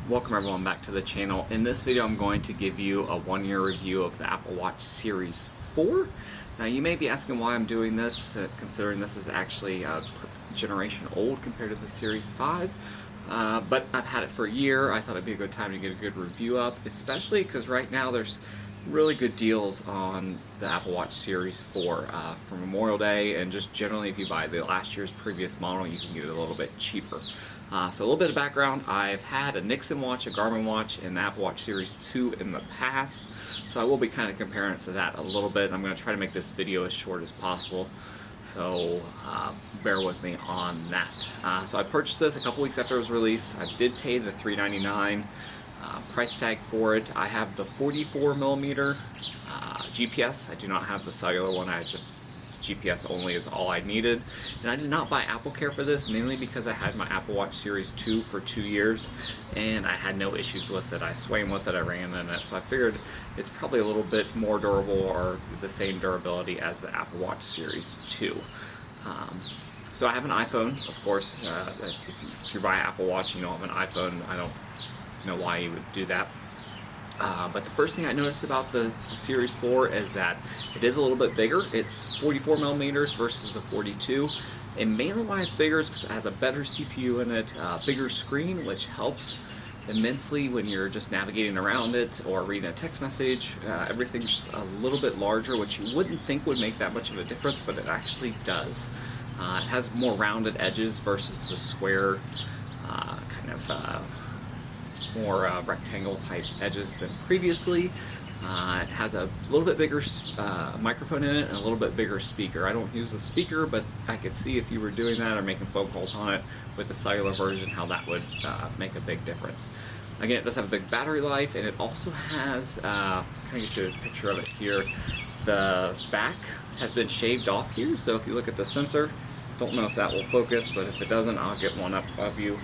Welcome everyone back to the channel. In this video I'm going to give you a 1-year review of the Apple Watch Series 4. Now you may be asking why I'm doing this, considering this is actually a generation old compared to the Series 5. But I've had it for a year. I thought it'd be a good time to get a good review up, especially because right now there's really good deals on the Apple Watch Series 4 for Memorial Day, and just generally if you buy the last year's previous model you can get it a little bit cheaper. So a little bit of background: I've had a Nixon watch, a Garmin watch, and the Apple Watch Series 2 in the past, so I will be kind of comparing it to that a little bit. I'm going to try to make this video as short as possible, so bear with me on that. So I purchased this a couple weeks after it was released. I did pay the $399 price tag for it. I have the 44mm GPS. I do not have the cellular one. I just GPS only is all I needed. And I did not buy Apple Care for this, mainly because I had my Apple Watch Series 2 for 2 years and I had no issues with it. I swam with it, I ran in it, so I figured it's probably a little bit more durable or the same durability as the Apple Watch Series 2. So I have an iPhone, of course. If you buy an Apple Watch, you know I have an iPhone. I don't know why you would do that. But the first thing I noticed about the Series 4 is that it is a little bit bigger. It's 44mm versus the 42. And mainly why it's bigger is because it has a better CPU in it, bigger screen, which helps immensely when you're just navigating around it or reading a text message. Everything's just a little bit larger, which you wouldn't think would make that much of a difference, but it actually does. It has more rounded edges versus the square more rectangle type edges than previously. It has a little bit bigger microphone in it and a little bit bigger speaker. I don't use the speaker, but I could see if you were doing that or making phone calls on it with the cellular version how that would make a big difference. Again, it does have a big battery life, and it also has, I'll get you a picture of it here. The back has been shaved off here, so if you look at the sensor, don't know if that will focus, but if it doesn't, I'll get one up of you.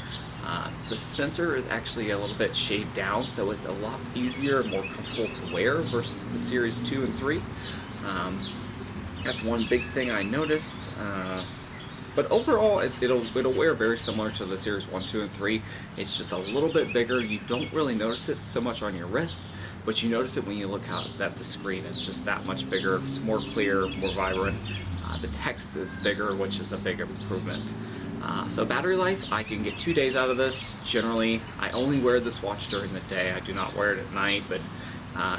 The sensor is actually a little bit shaved down, so it's a lot easier and more comfortable to wear versus the Series 2 and 3. That's one big thing I noticed. But overall, it'll wear very similar to the Series 1, 2, and 3. It's just a little bit bigger. You don't really notice it so much on your wrist, but you notice it when you look out at the screen. It's just that much bigger. It's more clear, more vibrant. The text is bigger, which is a big improvement. So battery life, I can get 2 days out of this. Generally, I only wear this watch during the day. I do not wear it at night, but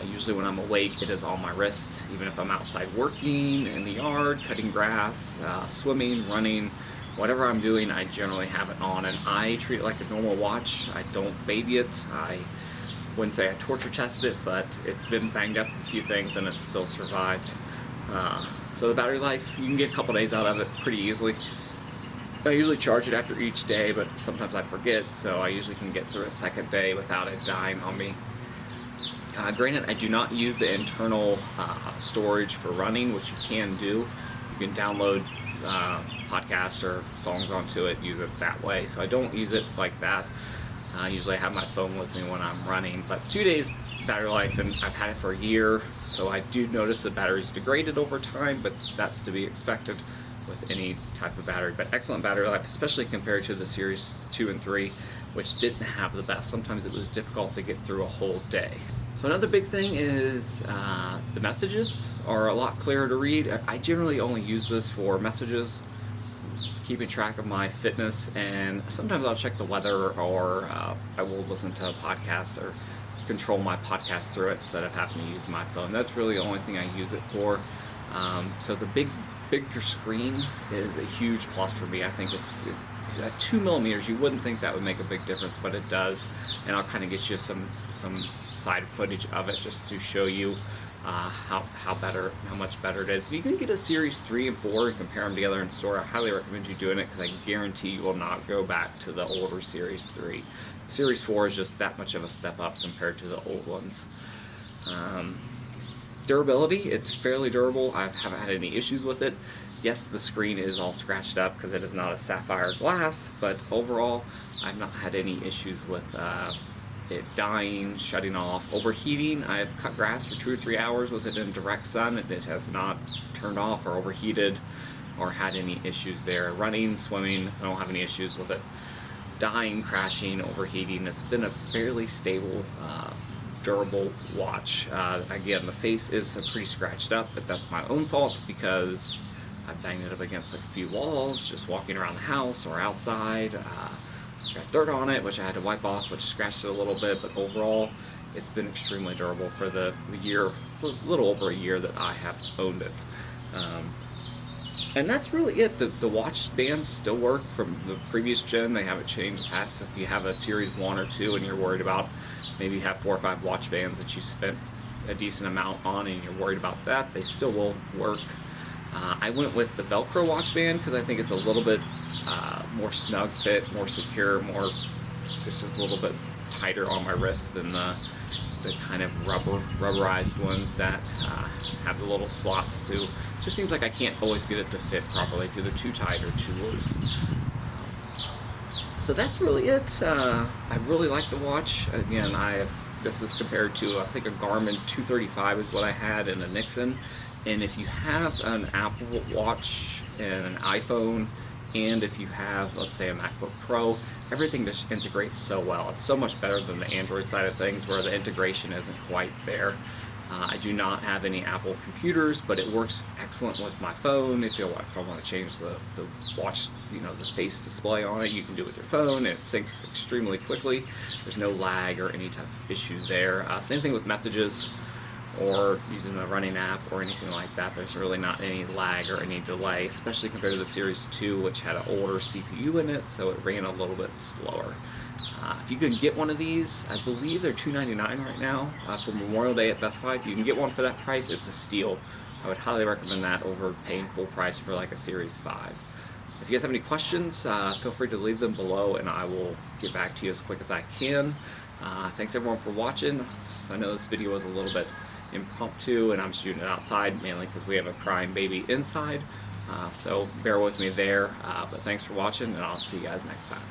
usually when I'm awake, it is on my wrist. Even if I'm outside working, in the yard, cutting grass, swimming, running, whatever I'm doing, I generally have it on, and I treat it like a normal watch. I don't baby it. I wouldn't say I torture test it, but it's been banged up a few things and it's still survived. So the battery life, you can get a couple days out of it pretty easily. I usually charge it after each day, but sometimes I forget, so I usually can get through a second day without it dying on me. Granted, I do not use the internal storage for running, which you can do. You can download podcasts or songs onto it, use it that way, so I don't use it like that. Usually I have my phone with me when I'm running, but 2 days battery life, and I've had it for a year, so I do notice the battery's degraded over time, but that's to be expected with any type of battery. But excellent battery life, especially compared to the Series 2 and 3, which didn't have the best. Sometimes it was difficult to get through a whole day. So another big thing is the messages are a lot clearer to read. I generally only use this for messages, keeping track of my fitness, and sometimes I'll check the weather, or I will listen to a podcast or control my podcast through it instead of having to use my phone. That's really the only thing I use it for. So the bigger screen is a huge plus for me. I think it's at 2mm. You wouldn't think that would make a big difference, but it does. And I'll kind of get you some side footage of it just to show you how much better it is. If you can get a Series 3 and 4 and compare them together in store, I highly recommend you doing it, because I guarantee you will not go back to the older Series 3. Series 4 is just that much of a step up compared to the old ones. Durability, it's fairly durable. I haven't had any issues with it. Yes, the screen is all scratched up because it is not a sapphire glass, but overall I've not had any issues with it dying, shutting off, overheating. I've cut grass for 2 or 3 hours with it in direct sun, and it has not turned off or overheated or had any issues there. Running, swimming, I don't have any issues with it. dying, crashing, overheating. It's been a fairly stable, durable watch. Again, the face is pretty scratched up, but that's my own fault because I banged it up against a few walls just walking around the house or outside. Got dirt on it, which I had to wipe off, which scratched it a little bit, but overall it's been extremely durable for the year, a little over a year that I have owned it. And that's really it. The watch bands still work from the previous gen. They haven't changed past. If you have a Series 1 or 2 and you're worried about, maybe you have 4 or 5 watch bands that you spent a decent amount on and you're worried about that, they still will work. I went with the Velcro watch band because I think it's a little bit more snug fit, more secure, just a little bit tighter on my wrist than the kind of rubberized ones that have the little slots too. It just seems like I can't always get it to fit properly. It's either too tight or too loose. So that's really it. I really like the watch. Again, this is compared to, I think, a Garmin 235 is what I had, and a Nixon. And if you have an Apple Watch and an iPhone, and if you have, let's say, a MacBook Pro, everything just integrates so well. It's so much better than the Android side of things where the integration isn't quite there. I do not have any Apple computers, but it works excellent with my phone. If I want to change the watch, the face display on it, you can do it with your phone, and it syncs extremely quickly. There's no lag or any type of issue there. Same thing with messages or using a running app or anything like that. There's really not any lag or any delay, especially compared to the Series 2, which had an older CPU in it, so it ran a little bit slower. If you can get one of these, I believe they're $299 right now for Memorial Day at Best Buy. If you can get one for that price, it's a steal. I would highly recommend that over paying full price for like a Series 5. If you guys have any questions, feel free to leave them below and I will get back to you as quick as I can. Thanks everyone for watching. I know this video was a little bit impromptu and I'm shooting it outside mainly because we have a crying baby inside. So bear with me there. But thanks for watching and I'll see you guys next time.